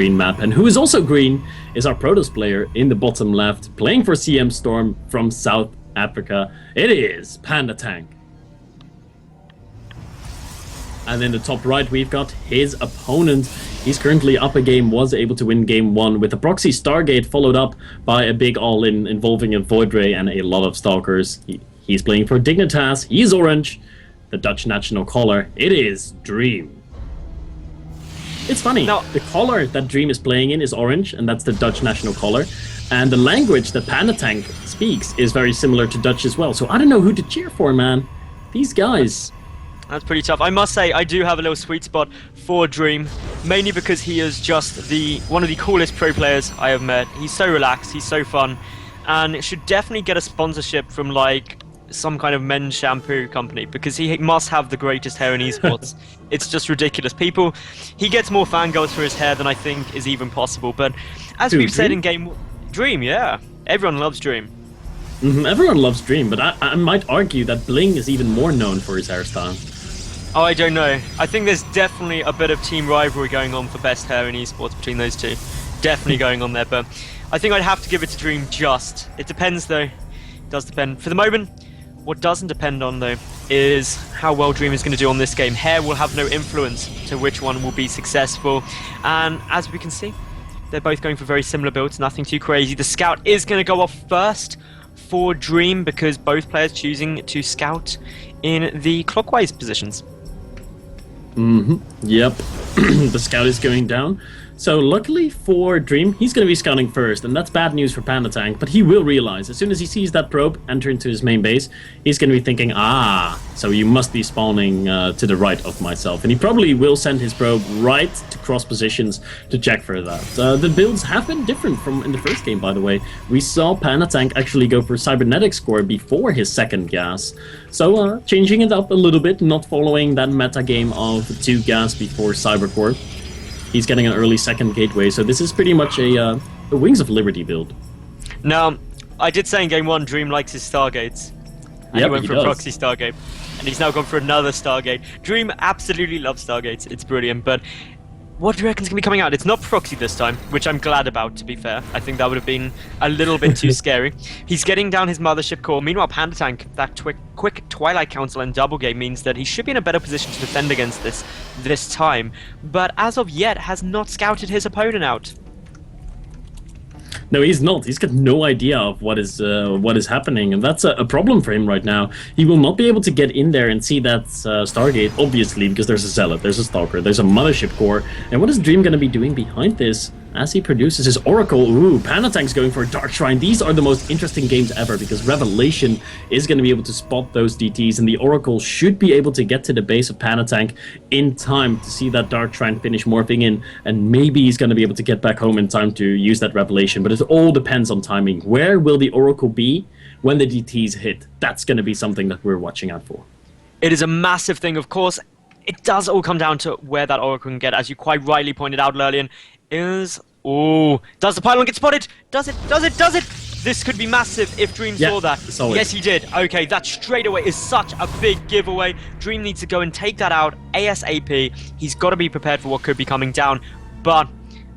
green map. And who is also green is our Protoss player in the bottom left, playing for CM Storm from South Africa. It is Pandatank. And in the top right, we've got his opponent. He's currently up a game, was able to win game 1 with a proxy Stargate, followed up by a big all-in involving a Void Ray and a lot of Stalkers. He's playing for Dignitas. He's orange, the Dutch national color. It is DreAm. It's funny, the color that DreAm is playing in is orange, and that's the Dutch national color. And the language that Pandatank speaks is very similar to Dutch as well. So I don't know who to cheer for, man. These guys. That's pretty tough. I must say, I do have a little sweet spot for DreAm, mainly because he is just one of the coolest pro players I have met. He's so relaxed, he's so fun, and it should definitely get a sponsorship from like some kind of men's shampoo company, because he must have the greatest hair in esports. It's just ridiculous. He gets more fangirls for his hair than I think is even possible. But as we've said in game DreAm, yeah, everyone loves DreAm. Everyone loves DreAm, but I might argue that Bling is even more known for his hairstyle. Oh, I don't know. I think there's definitely a bit of team rivalry going on for best hair in esports between those two. Definitely going on there, but I think I'd have to give it to DreAm just. It depends though. It does depend. For the moment, what doesn't depend on though is how well DreAm is going to do on this game. Hair will have no influence to which one will be successful. And as we can see, they're both going for very similar builds, nothing too crazy. The scout is going to go off first for DreAm because both players choosing to scout in the clockwise positions. Yep. The scout is going down. So luckily for DreAm, he's going to be scouting first, and that's bad news for Pandatank, but he will realize, as soon as he sees that probe enter into his main base, he's going to be thinking, so you must be spawning to the right of myself. And he probably will send his probe right to cross positions to check for that. The builds have been different from in the first game, by the way. We saw Pandatank actually go for Cybernetics core before his second gas. So changing it up a little bit, not following that meta game of 2 gas before Cybercore. He's getting an early second gateway, so this is pretty much a Wings of Liberty build. Now, I did say in game 1, DreAm likes his Stargates. And he went for a proxy Stargate. And he's now gone for another Stargate. DreAm absolutely loves Stargates, it's brilliant, but what do you reckon's going to be coming out? It's not proxy this time, which I'm glad about, to be fair. I think that would have been a little bit too scary. He's getting down his mothership core. Meanwhile, Pandatank, that quick Twilight Council and double game means that he should be in a better position to defend against this time. But as of yet, has not scouted his opponent out. No, he's not. He's got no idea of what is happening, and that's a problem for him right now. He will not be able to get in there and see that Stargate, obviously, because there's a Zealot, there's a Stalker, there's a Mothership core. And what is DreAm going to be doing behind this as he produces his Oracle? Ooh, Pandatank's going for a Dark Shrine. These are the most interesting games ever, because Revelation is going to be able to spot those DTs, and the Oracle should be able to get to the base of Pandatank in time to see that Dark Shrine finish morphing in, and maybe he's going to be able to get back home in time to use that Revelation, but it all depends on timing. Where will the Oracle be when the DTs hit? That's going to be something that we're watching out for. It is a massive thing, of course. It does all come down to where that Oracle can get, as you quite rightly pointed out, Lurlian. Does the pylon get spotted? Does it? This could be massive if DreAm saw that. Yes, he did. Okay, that straight away is such a big giveaway. DreAm needs to go and take that out ASAP. He's got to be prepared for what could be coming down. But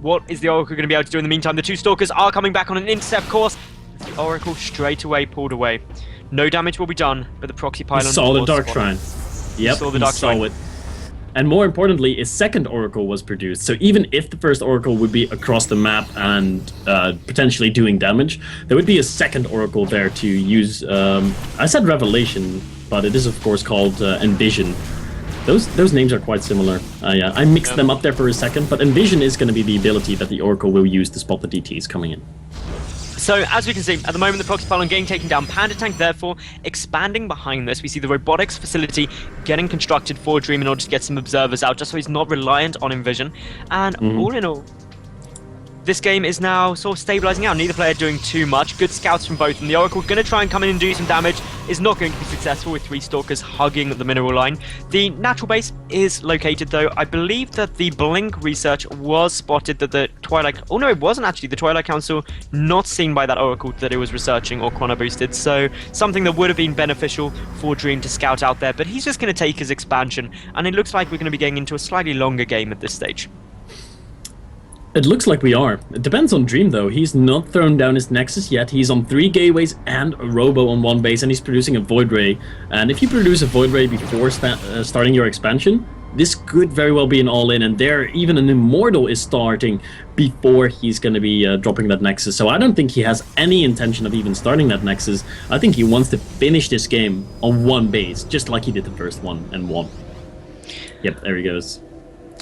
what is the Oracle going to be able to do in the meantime? The 2 Stalkers are coming back on an intercept course. The Oracle straight away pulled away. No damage will be done, but the proxy pylon saw the Dark Shrine. Yep, saw the Dark Shrine. Saw it. And more importantly, his second Oracle was produced. So even if the first Oracle would be across the map and potentially doing damage, there would be a second Oracle there to use. I said Revelation, but it is of course called Envision. Those names are quite similar. Yeah, I mixed them up there for a second, but Envision is going to be the ability that the Oracle will use to spot the DTs coming in. So, as we can see, at the moment the proxy pylon getting taken down, Pandatank therefore expanding behind this. We see the robotics facility getting constructed for DreAm in order to get some observers out, just so he's not reliant on Envision. And all in all, this game is now sort of stabilizing out. Neither player doing too much. Good scouts from both. And the Oracle going to try and come in and do some damage. Is not going to be successful with 3 Stalkers hugging the mineral line. The natural base is located though. I believe that the Blink research was spotted that the Twilight... Oh no, it wasn't actually. The Twilight Council not seen by that Oracle that it was researching or chrono boosted. So something that would have been beneficial for DreAm to scout out there. But he's just going to take his expansion. And it looks like we're going to be getting into a slightly longer game at this stage. It looks like we are. It depends on DreAm, though. He's not thrown down his Nexus yet. He's on 3 gateways and a Robo on 1 base, and he's producing a Void Ray. And if you produce a Void Ray before starting your expansion, this could very well be an all-in, and there even an Immortal is starting before he's going to be dropping that Nexus. So I don't think he has any intention of even starting that Nexus. I think he wants to finish this game on 1 base, just like he did the first one and won. Yep, there he goes.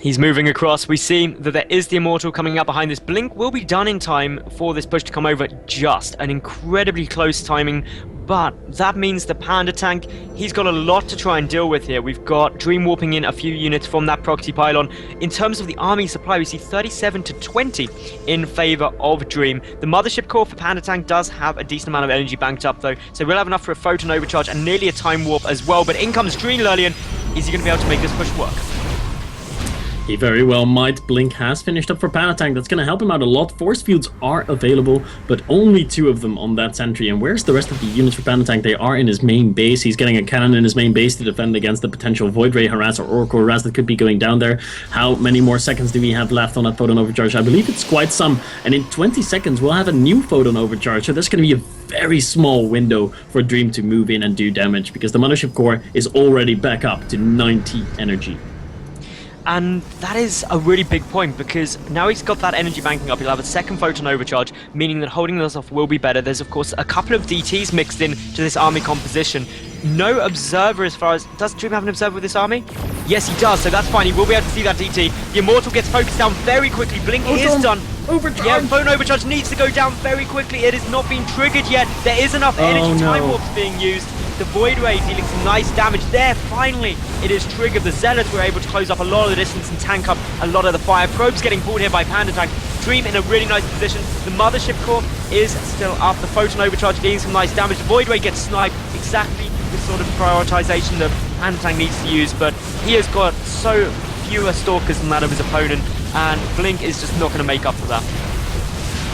He's moving across. We see that there is the Immortal coming up behind this. Blink will be done in time for this push to come over. Just an incredibly close timing. But that means the Pandatank, he's got a lot to try and deal with here. We've got DreAm warping in a few units from that proxy pylon. In terms of the army supply, we see 37 to 20 in favor of DreAm. The mothership core for Pandatank does have a decent amount of energy banked up, though, so we'll have enough for a photon overcharge and nearly a time warp as well. But in comes DreAm Lurlian. Is he going to be able to make this push work? He very well might. Blink has finished up for Pandatank. That's going to help him out a lot. Force fields are available, but only 2 of them on that sentry. And where's the rest of the units for Pandatank? They are in his main base. He's getting a cannon in his main base to defend against the potential Void Ray harass or Oracle harass that could be going down there. How many more seconds do we have left on that Photon Overcharge? I believe it's quite some. And in 20 seconds, we'll have a new Photon Overcharge. So there's going to be a very small window for DreAm to move in and do damage, because the Mothership Core is already back up to 90 energy. And that is a really big point, because now he's got that energy banking up, he'll have a second Photon Overcharge, meaning that holding those off will be better. There's, of course, a couple of DTs mixed in to this army composition. No Observer as far as... Does DreAm have an Observer with this army? Yes, he does, so that's fine. He will be able to see that DT. The Immortal gets focused down very quickly. Blink is done. Overcharge! Yeah, Photon Overcharge needs to go down very quickly. It has not been triggered yet. There is enough energy time warps being used. The Void Ray dealing some nice damage there. Finally, it is triggered. The Zealots were able to close up a lot of the distance and tank up a lot of the fire. Probes getting pulled here by Pandatank. DreAm in a really nice position. The Mothership Core is still up. The Photon Overcharge dealing some nice damage. The Void Ray gets sniped. Exactly the sort of prioritization that Pandatank needs to use, but he has got so fewer Stalkers than that of his opponent, and Blink is just not going to make up for that.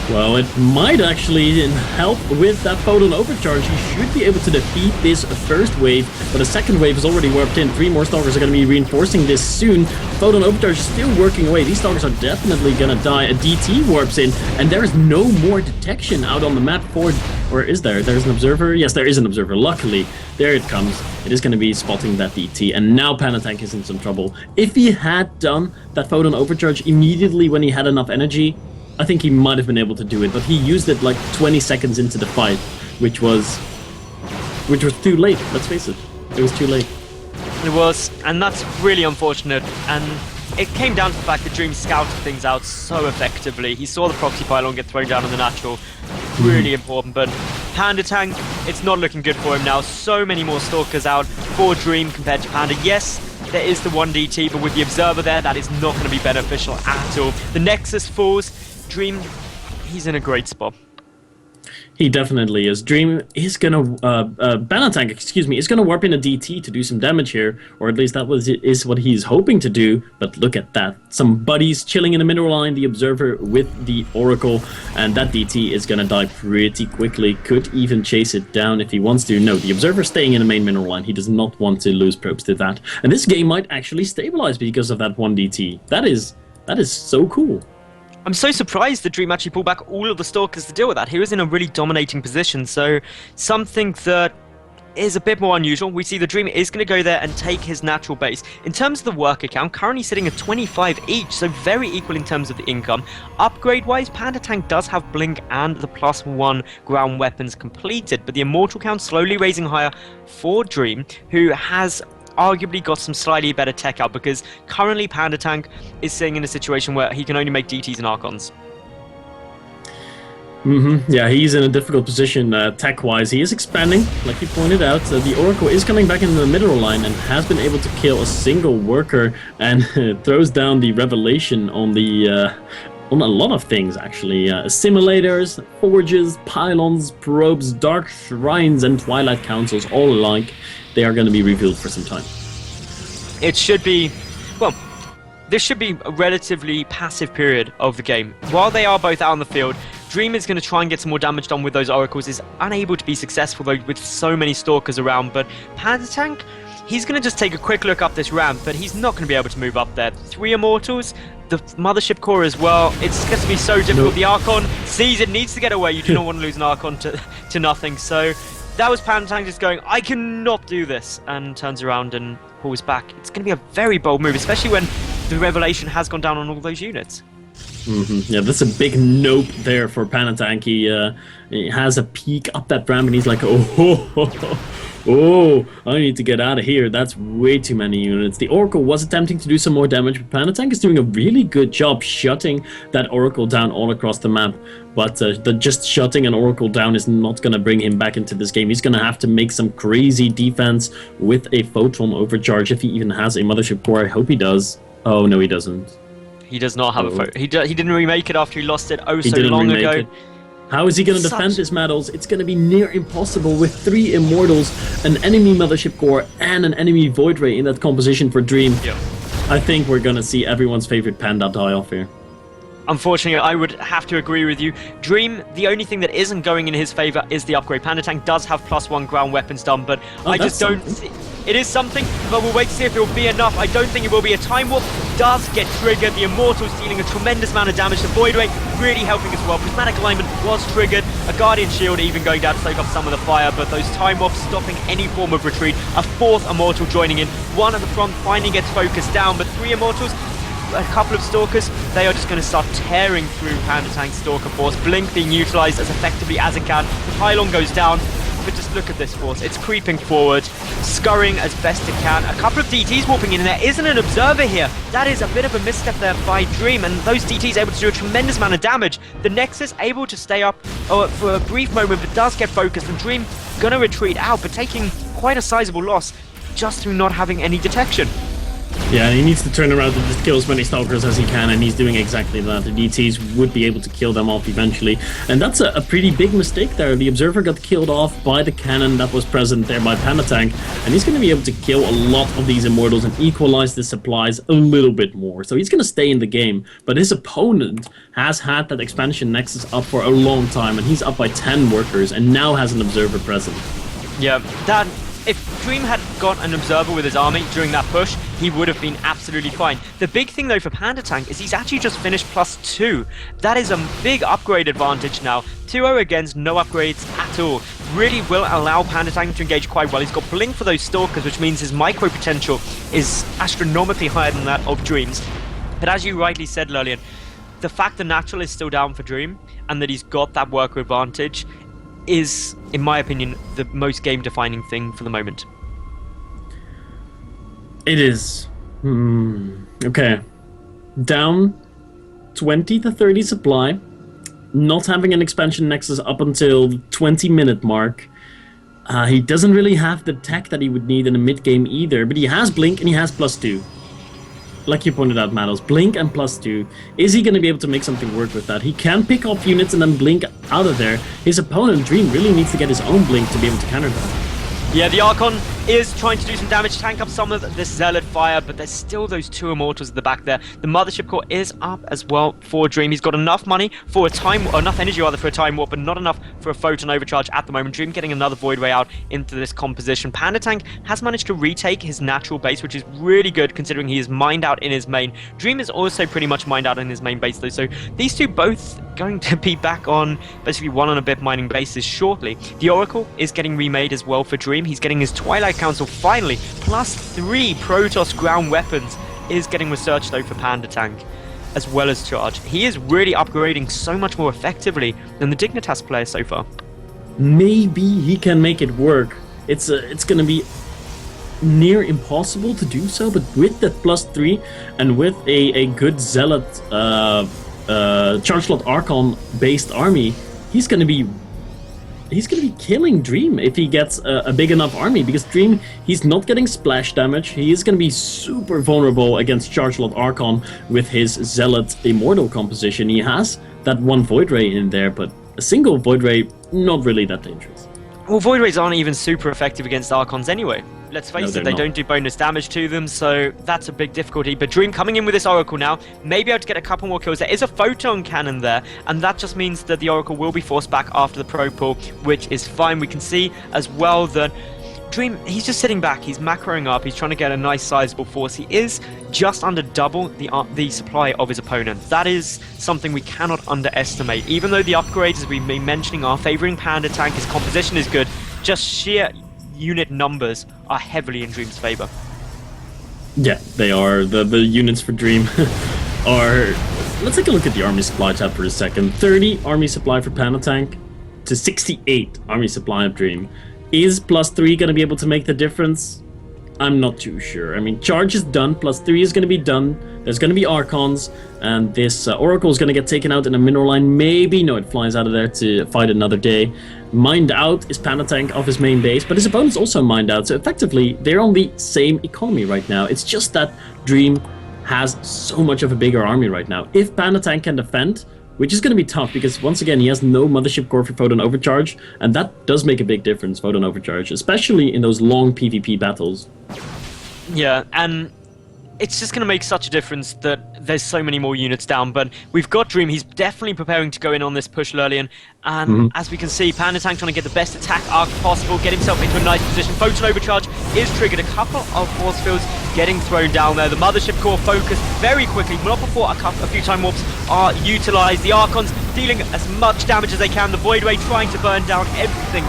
Well, it might actually help with that Photon Overcharge. He should be able to defeat this first wave, but the second wave is already warped in. 3 more Stalkers are going to be reinforcing this soon. Photon Overcharge is still working away. These Stalkers are definitely going to die. A DT warps in, and there is no more detection out on the map for... Or is there? There's an Observer? Yes, there is an Observer. Luckily, there it comes. It is going to be spotting that DT, and now Pandatank is in some trouble. If he had done that Photon Overcharge immediately when he had enough energy, I think he might have been able to do it, but he used it like 20 seconds into the fight, which was too late. Let's face it, it was too late. It was, and that's really unfortunate. And it came down to the fact that DreAm scouted things out so effectively. He saw the proxy pylon get thrown down on the natural, really important. But Pandatank, it's not looking good for him now. So many more Stalkers out for DreAm compared to Panda. Yes, there is the 1 DT, but with the Observer there, that is not going to be beneficial at all. The Nexus falls. DreAm, he's in a great spot. He definitely is. DreAm is gonna, Pandatank, excuse me, is gonna warp in a DT to do some damage here, or at least that is what he's hoping to do. But look at that, some buddies chilling in the mineral line, the Observer with the Oracle, and that DT is gonna die pretty quickly. Could even chase it down if he wants to. No, the Observer staying in the main mineral line. He does not want to lose probes to that, and this game might actually stabilize because of that 1 DT. That is so cool. I'm so surprised that DreAm actually pulled back all of the Stalkers to deal with that. He was in a really dominating position, so something that is a bit more unusual. We see the DreAm is going to go there and take his natural base. In terms of the worker count, currently sitting at 25 each, so very equal in terms of the income. Upgrade-wise, Pandatank does have Blink and the +1 ground weapons completed, but the Immortal count slowly raising higher for DreAm, who has arguably got some slightly better tech out, because currently Pandatank is sitting in a situation where he can only make DTs and Archons. Yeah, he's in a difficult position tech-wise. He is expanding, like you pointed out. The Oracle is coming back into the middle line and has been able to kill a single worker, and throws down the Revelation on the on a lot of things, actually. Simulators, forges, pylons, probes, dark shrines, and twilight councils, all alike. They are going to be revealed for some time. It should be, well, this should be a relatively passive period of the game. While they are both out on the field, DreAm is going to try and get some more damage done with those Oracles. Is unable to be successful, though, with so many Stalkers around. But Pandatank, he's going to just take a quick look up this ramp, but he's not going to be able to move up there. 3 Immortals, The Mothership Core as well, it's going to be so difficult. Nope. The Archon sees it, needs to get away. You do not want to lose an Archon to nothing. So that was Pandatank just going, I cannot do this, and turns around and pulls back. It's going to be a very bold move, especially when the Revelation has gone down on all those units. Yeah, that's a big nope there for Pandatank. He has a peek up that ramp and he's like, oh, I need to get out of here. That's way too many units. The Oracle was attempting to do some more damage, but Pandatank is doing a really good job shutting that Oracle down all across the map. But just shutting an Oracle down is not going to bring him back into this game. He's going to have to make some crazy defense with a Photon Overcharge, if he even has a Mothership Core. I hope he does. Oh, no, he doesn't. He does not have a photo. He didn't remake it after he lost it so didn't long remake ago. it. How is he going to defend his medals? It's going to be near impossible with 3 Immortals, an enemy Mothership Core, and an enemy Void Ray in that composition for DreAm. Yeah. I think we're going to see everyone's favorite Panda die off here. Unfortunately, I would have to agree with you. DreAm, the only thing that isn't going in his favor is the upgrade. Pandatank does have +1 ground weapons done, but I just don't see... It is something, but we'll wait to see if it will be enough. I don't think it will be. A Time Warp does get triggered. The Immortals dealing a tremendous amount of damage. The Void Ray really helping as well. Prismatic Alignment was triggered. A Guardian Shield even going down to soak up some of the fire, but those Time Warps stopping any form of retreat. A 4th Immortal joining in. One at the front finally gets focused down, but 3 Immortals, a couple of Stalkers, they are just going to start tearing through Pandatank's Stalker force. Blink being utilized as effectively as it can. The pylon goes down, but just look at this force. It's creeping forward, scurrying as best it can. A couple of DTs warping in. There isn't an Observer here. That is a bit of a misstep there by DreAm, and those DTs able to do a tremendous amount of damage. The Nexus able to stay up for a brief moment, but does get focused, and DreAm gonna retreat out, but taking quite a sizable loss just through not having any detection. Yeah, he needs to turn around and just kill as many Stalkers as he can, and he's doing exactly that. The DTs would be able to kill them off eventually, and that's a pretty big mistake there. The Observer got killed off by the cannon that was present there by Pandatank, and he's going to be able to kill a lot of these Immortals and equalize the supplies a little bit more. So he's going to stay in the game, but his opponent has had that Expansion Nexus up for a long time, and he's up by 10 workers, and now has an Observer present. Yeah, that... If DreAm had got an Observer with his army during that push, he would have been absolutely fine. The big thing, though, for Pandatank is he's actually just finished +2. That is a big upgrade advantage now. 2-0 against no upgrades at all. Really will allow Pandatank to engage quite well. He's got Blink for those Stalkers, which means his micro potential is astronomically higher than that of DreAm's. But as you rightly said, Lillian, the fact that Natural is still down for DreAm, and that he's got that worker advantage, is, in my opinion, the most game-defining thing for the moment. It is. Okay. Down 20 to 30 supply. Not having an Expansion Nexus up until the 20-minute mark. He doesn't really have the tech that he would need in a mid-game either, but he has Blink and he has +2. Like you pointed out, Manos, Blink and +2. Is he going to be able to make something work with that? He can pick off units and then Blink out of there. His opponent, DreAm, really needs to get his own Blink to be able to counter that. Yeah, the Archon is trying to do some damage, tank up some of this Zealot fire, but there's still those 2 Immortals at the back there. The Mothership Core is up as well for DreAm. He's got enough money for a time, or enough energy rather for a Time Warp, but not enough for a Photon Overcharge at the moment. DreAm getting another Void Ray out into this composition. Pandatank has managed to retake his natural base, which is really good considering he is mined out in his main. DreAm is also pretty much mined out in his main base though, so these two both going to be back on basically 1 and a bit mining bases shortly. The Oracle is getting remade as well for DreAm. He's getting his Twilight Council finally, +3 Protoss ground weapons is getting researched though for Pandatank, as well as Charge. He is really upgrading so much more effectively than the Dignitas player so far. Maybe he can make it work. It's going to be near impossible to do so, but with that +3 and with a good Zealot Charge Slot Archon based army, he's going to be killing DreAm if he gets a big enough army, because DreAm, he's not getting splash damage. He is going to be super vulnerable against Charge Slot Archon with his Zealot Immortal composition. He has that 1 Void Ray in there, but a single Void Ray, not really that dangerous. Well, Void Rays aren't even super effective against Archons anyway. Let's face it, they don't do bonus damage to them, so that's a big difficulty. But DreAm coming in with this Oracle now, may be able to get a couple more kills. There is a Photon Cannon there, and that just means that the Oracle will be forced back after the Pro Pull, which is fine. We can see as well that DreAm, he's just sitting back, he's macroing up, he's trying to get a nice sizable force. He is just under double the supply of his opponent. That is something we cannot underestimate. Even though the upgrades, as we've been mentioning, are favouring Pandatank, his composition is good, just sheer unit numbers are heavily in DreAm's favour. Yeah, they are. The units for DreAm are... Let's take a look at the army supply tab for a second. 30 army supply for Pandatank to 68 army supply of DreAm. Is +3 going to be able to make the difference? I'm not too sure. I mean, charge is done, +3 is going to be done. There's going to be Archons, and this Oracle is going to get taken out in a mineral line. Maybe, no, it flies out of there to fight another day. Mined out is Pandatank off his main base, but his opponent's also mined out, so effectively, they're on the same economy right now. It's just that DreAm has so much of a bigger army right now. If Pandatank can defend, which is going to be tough because, once again, he has no Mothership Core for Photon Overcharge, and that does make a big difference, Photon Overcharge, especially in those long PvP battles. Yeah, and it's just going to make such a difference that there's so many more units down, but we've got DreAm. He's definitely preparing to go in on this push, Lurlian, and as we can see, Pandatank trying to get the best attack arc possible, get himself into a nice position. Photon Overcharge is triggered. A couple of force fields getting thrown down there. The Mothership Core focused very quickly, not before a few Time Warps are utilised. The Archons dealing as much damage as they can. The Void Ray trying to burn down everything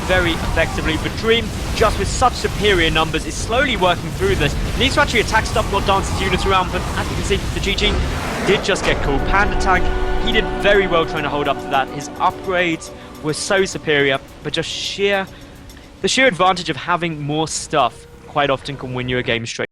very effectively, but DreAm, just with such superior numbers, is slowly working through this. Needs to actually attack stuff, not dance his units around, but as you can see, the GG did just get called. Pandatank, he did very well trying to hold up to that. His upgrades were so superior, but just the sheer advantage of having more stuff quite often can win you a game straight.